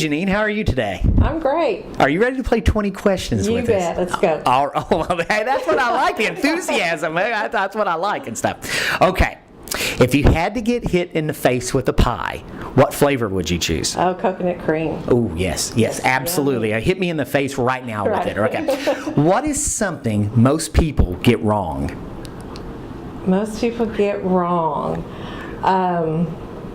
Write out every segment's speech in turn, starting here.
Janeen, how are you today? I'm great. Are you ready to play 20 questions with us? You bet. Let's go. Hey, that's what I like, the enthusiasm. That's what I like and stuff. Okay. If you had to get hit in the face with a pie, what flavor would you choose? Oh, coconut cream. Oh, yes, absolutely. Hit me in the face right now with it. Okay. What is something most people get wrong? Most people get wrong.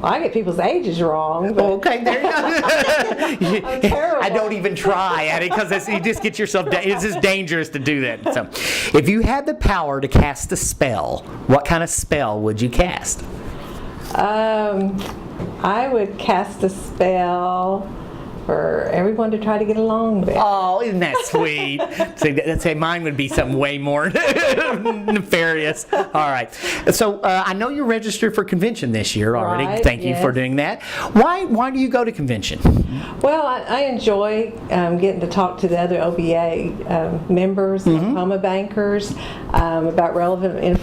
I get people's ages wrong. But Okay, there you go. I'm terrible. I don't even try at it because you just get yourself. It's just dangerous to do that. So, if you had the power to cast a spell, what kind of spell would you cast? I would cast a spell for everyone to try to get along better. Oh, isn't that sweet? Say mine would be something way more nefarious. All right. So I know you're registered for convention this year already. Right, Thank you yes. for doing that. Why do you go to convention? Well, I enjoy getting to talk to the other OBA members, Oklahoma bankers, about relevant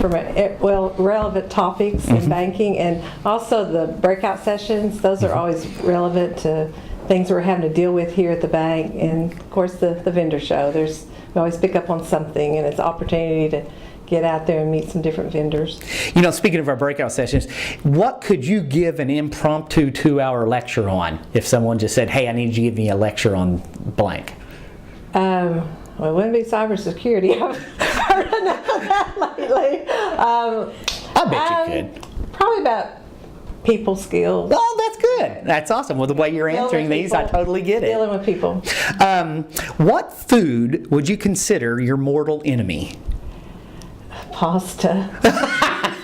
topics in banking, and also the breakout sessions. Those are always relevant to things we're having to deal with here at the bank, and of course the vendor show. We always pick up on something, and it's an opportunity to get out there and meet some different vendors. You know, speaking of our breakout sessions, what could you give an impromptu 2-hour lecture on if someone just said, hey, I need you to give me a lecture on blank? Well, it wouldn't be cybersecurity. I've heard enough of that lately. I bet you could. Probably about people skills. Oh, that's good. That's awesome. Well, the way you're answering these, I totally get it. Dealing with people. What food would you consider your mortal enemy? Pasta.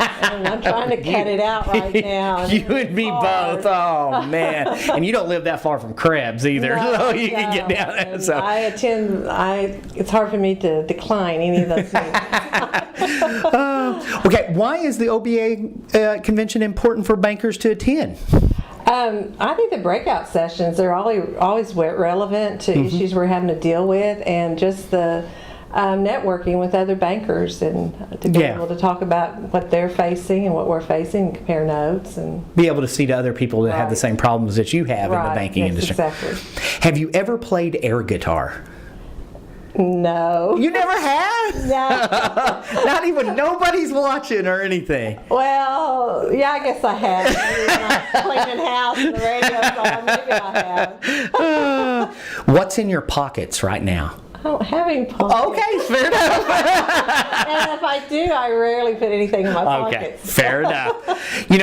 I'm trying to cut it out right now. You and me both. Oh, man. And you don't live that far from Krebs either, so you can get down there. So. It's hard for me to decline any of those things. Okay, why is the OBA convention important for bankers to attend? I think the breakout sessions are always relevant to issues we're having to deal with, and just the networking with other bankers, and to be able to talk about what they're facing and what we're facing, and compare notes, and be able to see to other people that have the same problems that you have in the banking industry. Exactly. Have you ever played air guitar? No. You never have? No. Not even, nobody's watching or anything. Well, yeah, I guess I have. Maybe when I'm cleaning house and the radio's on, maybe I have. What's in your pockets right now? I don't have any pockets. Okay, fair enough. And if I do, I rarely put anything in my pockets. Okay, fair enough. You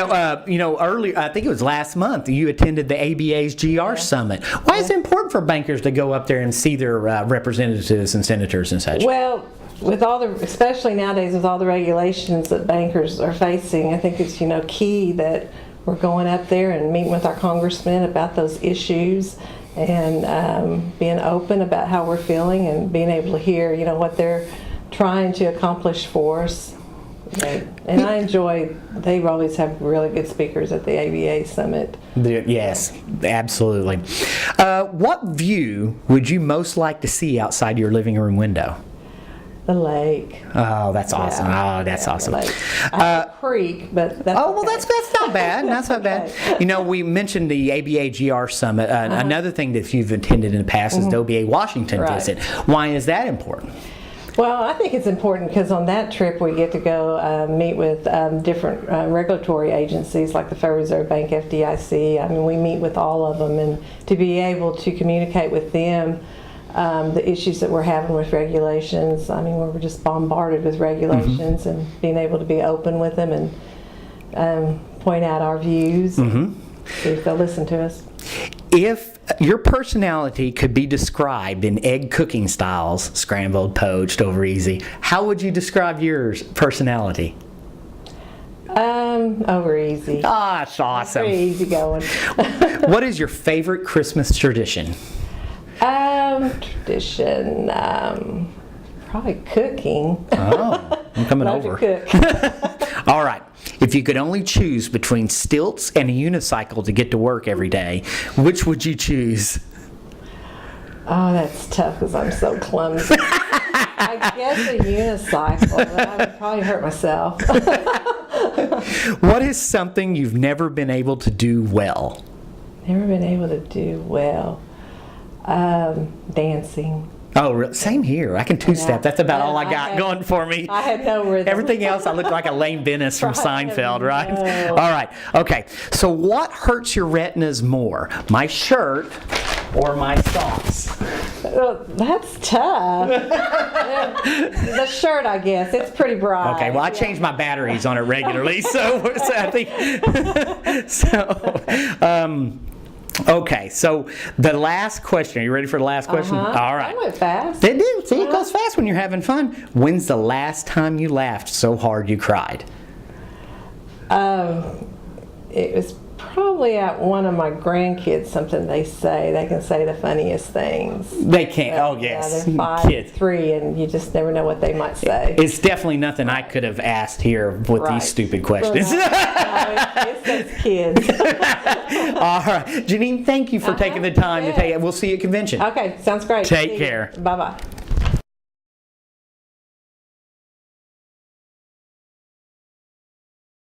know, earlier, I think it was last month, you attended the ABA's GR Summit. Why is it important for bankers to go up there and see their representatives and senators and such? Well, especially nowadays with all the regulations that bankers are facing, I think it's key that we're going up there and meeting with our congressmen about those issues, and being open about how we're feeling, and being able to hear what they're trying to accomplish for us. And I enjoy, they always have really good speakers at the ABA Summit. Yes, absolutely. What view would you most like to see outside your living room window? The lake. Oh, that's awesome. Oh, that's awesome. I have a creek, but that's that's not bad. That's not bad. You know, we mentioned the ABA GR Summit. Another thing that you've attended in the past is the OBA Washington visit. Why is that important? Well, I think it's important because on that trip we get to go meet with different regulatory agencies like the Federal Reserve Bank, FDIC. I mean, we meet with all of them, and to be able to communicate with them the issues that we're having with regulations. I mean, we're just bombarded with regulations, and being able to be open with them and point out our views. See if they'll listen to us. If your personality could be described in egg cooking styles, scrambled, poached, over easy, how would you describe your personality? Over easy. Ah, that's awesome. Pretty easy going. What is your favorite Christmas tradition? Probably cooking. Oh, I'm coming Love over. to cook. All right. If you could only choose between stilts and a unicycle to get to work every day, which would you choose? Oh, that's tough because I'm so clumsy. I guess a unicycle, but I would probably hurt myself. What is something you've never been able to do well? Never been able to do well. Dancing. Oh, same here. I can two-step. Yeah. That's about all I I got had- going for me. I had no rhythm. Everything else, I look like Elaine Bennis from Right. Seinfeld, right? No. All right. Okay. So what hurts your retinas more, my shirt or my socks? Oh, that's tough. The shirt, I guess. It's pretty bright. Okay. Well, I change my batteries on it regularly, so I think so. Okay, so the last question. Are you ready for the last question? All That right. went fast. It did. See, it goes fast when you're having fun. When's the last time you laughed so hard you cried? It was probably at one of my grandkids, something they say. They can say the funniest things. They can't. Oh, yes. Yeah, they're 5, Kids. 3, and you just never know what they might say. It's definitely nothing I could have asked here with Right. these stupid questions. No, it's those kids. All right. Janeen, thank you for taking the time to take it. We'll see you at convention. Okay, sounds great. Take See you. care. Bye-bye.